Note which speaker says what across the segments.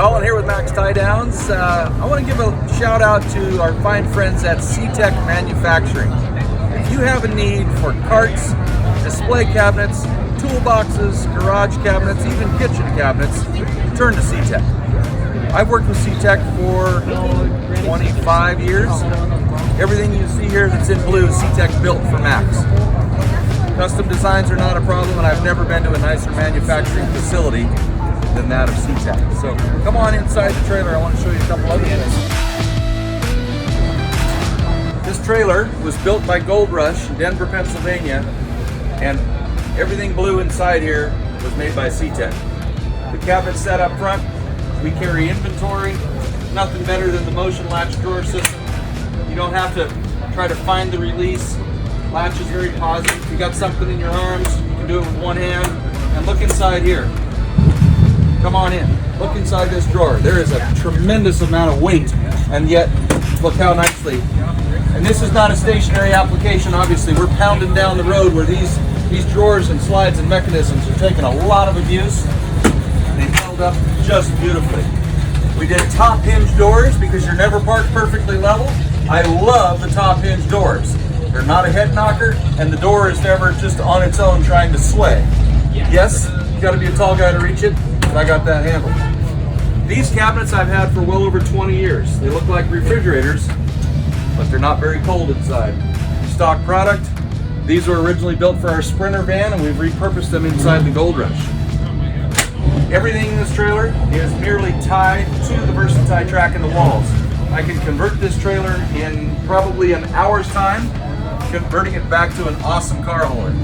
Speaker 1: Colin here with Max Tie Downs. I want to give a shout out to our fine friends at CTECH Manufacturing. If you have a need for carts, display cabinets, toolboxes, garage cabinets, even kitchen cabinets, turn to CTECH. I've worked with CTECH for 25 years. Everything you see here that's in blue, CTECH built for Max. Custom designs are not a problem, and I've never been to a nicer manufacturing facility than that of CTECH. So come on inside the trailer. I want to show you a couple other things. This trailer was built by Gold Rush in Denver, Pennsylvania, and everything blue inside here was made by CTECH. The cabinet set up front, we carry inventory. Nothing better than the motion latch drawer system. You don't have to try to find the release. Latch is very positive. If you got something in your arms, you can do it with one hand. And look inside here. Come on in. Look inside this drawer. There is a tremendous amount of weight, and yet look how nicely. And this is not a stationary application, obviously. We're pounding down the road where these drawers and slides and mechanisms are taking a lot of abuse. They held up just beautifully. We did top hinge doors because you're never parked perfectly level. I love the top hinge doors. They're not a head knocker, and the door is never just on its own trying to sway. Yes, you got to be a tall guy to reach it, but I got that handled. These cabinets I've had for well over 20 years. They look like refrigerators, but they're not very cold inside. Stock product. These were originally built for our Sprinter van, and we've repurposed them inside the Gold Rush. Everything in this trailer is merely tied to the VersaTie track in the walls. I can convert this trailer in probably an hour's time, converting it back to an awesome car holder.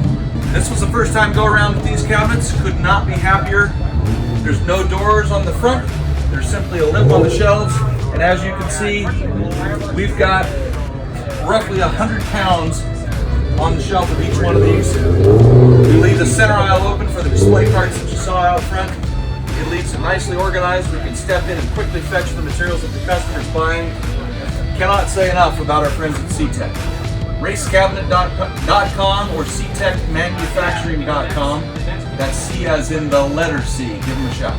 Speaker 1: This was the first time go around with these cabinets. Could not be happier. There's no doors on the front. There's simply a lip on the shelves. And as you can see, we've got roughly 100 pounds on the shelf of each one of these. We leave the center aisle open for the display carts that you saw out front. It leaves it nicely organized. We can step in and quickly fetch the materials that the customer's buying. Cannot say enough about our friends at CTECH. racecabinet.com or ctechmanufacturing.com. That's C as in the letter C. Give them a shot.